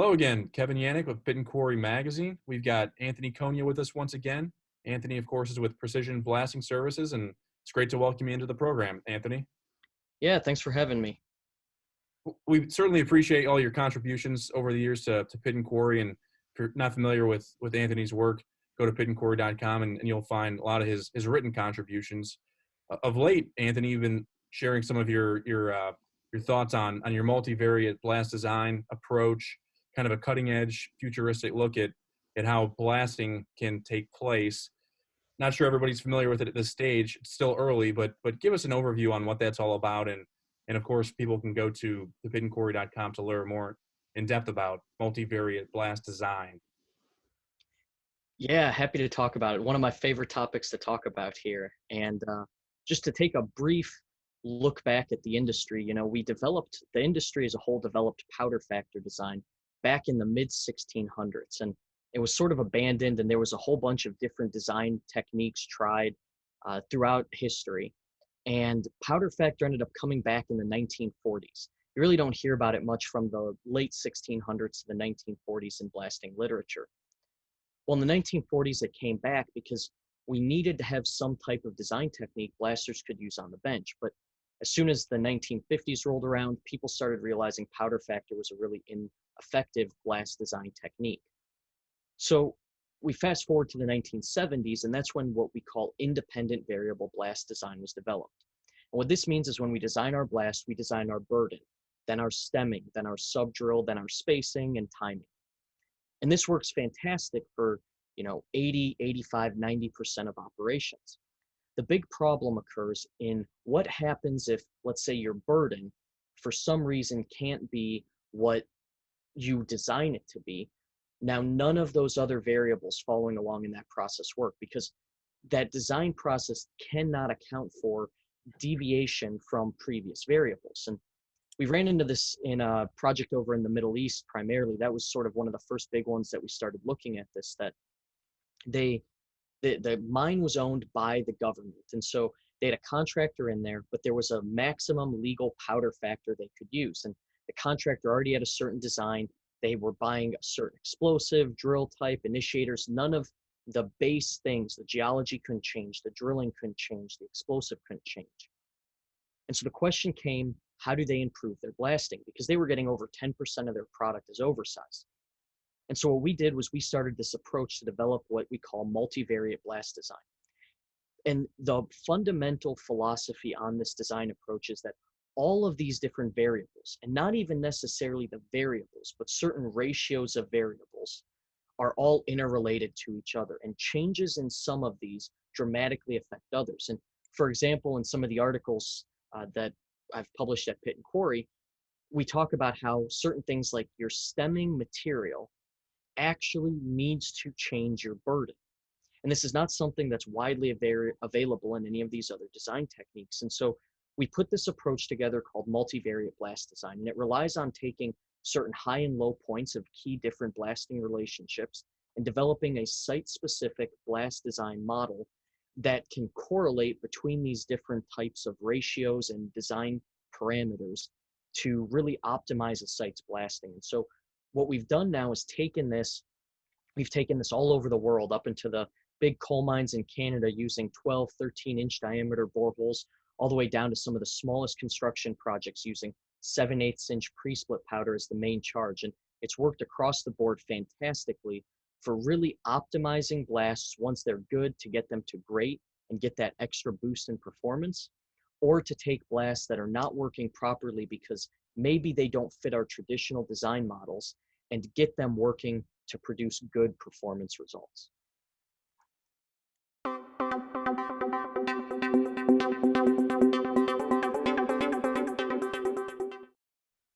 Hello again, Kevin Yannick with Pit and Quarry Magazine. We've got Anthony Konya with us once again. Anthony, of course, is with Precision Blasting Services, and it's great to welcome you into the program, Anthony. Yeah, thanks for having me. We certainly appreciate all your contributions over the years to Pit and Quarry, and if you're not familiar with Anthony's work, go to pitandquarry.com and you'll find a lot of his written contributions. Of late, Anthony, you've been sharing some of your thoughts on your multivariate blast design approach, kind of a cutting edge, futuristic look at how blasting can take place. Not sure everybody's familiar with it at this stage. It's still early, but give us an overview on what that's all about, and of course, people can go to thepitandquarry.com to learn more in depth about multivariate blast design. Yeah, happy to talk about it. One of my favorite topics to talk about here. And just to take a brief look back at the industry, the industry as a whole developed powder factor design back in the mid 1600s. And it was sort of abandoned, and there was a whole bunch of different design techniques tried throughout history. And powder factor ended up coming back in the 1940s. You really don't hear about it much from the late 1600s to the 1940s in blasting literature. Well, in the 1940s, it came back because we needed to have some type of design technique blasters could use on the bench. But as soon as the 1950s rolled around, people started realizing powder factor was a really ineffective blast design technique. So we fast forward to the 1970s, and that's when what we call independent variable blast design was developed. And what this means is when we design our blast, we design our burden, then our stemming, then our subdrill, then our spacing and timing. And this works fantastic for, 80, 85, 90% of operations. The big problem occurs in what happens if, let's say, your burden for some reason can't be what you design it to be. Now, none of those other variables following along in that process work because that design process cannot account for deviation from previous variables. And we ran into this in a project over in the Middle East primarily. That was sort of one of the first big ones that we started looking at this, that the mine was owned by the government. And so they had a contractor in there, but there was a maximum legal powder factor they could use. And the contractor already had a certain design. They were buying a certain explosive, drill type, initiators. None of the base things, the geology couldn't change, the drilling couldn't change, the explosive couldn't change. And so the question came, how do they improve their blasting? Because they were getting over 10% of their product as oversized. And so what we did was we started this approach to develop what we call multivariate blast design. And the fundamental philosophy on this design approach is that all of these different variables, and not even necessarily the variables, but certain ratios of variables, are all interrelated to each other, and changes in some of these dramatically affect others. And for example, in some of the articles that I've published at Pit and Quarry, we talk about how certain things like your stemming material actually needs to change your burden. And this is not something that's widely available in any of these other design techniques. And so we put this approach together called multivariate blast design, and it relies on taking certain high and low points of key different blasting relationships and developing a site-specific blast design model that can correlate between these different types of ratios and design parameters to really optimize a site's blasting. And so what we've done now is we've taken this all over the world, up into the big coal mines in Canada using 12, 13-inch diameter boreholes, all the way down to some of the smallest construction projects using 7/8-inch pre-split powder as the main charge. And it's worked across the board fantastically for really optimizing blasts once they're good, to get them to great and get that extra boost in performance, or to take blasts that are not working properly because maybe they don't fit our traditional design models and get them working to produce good performance results.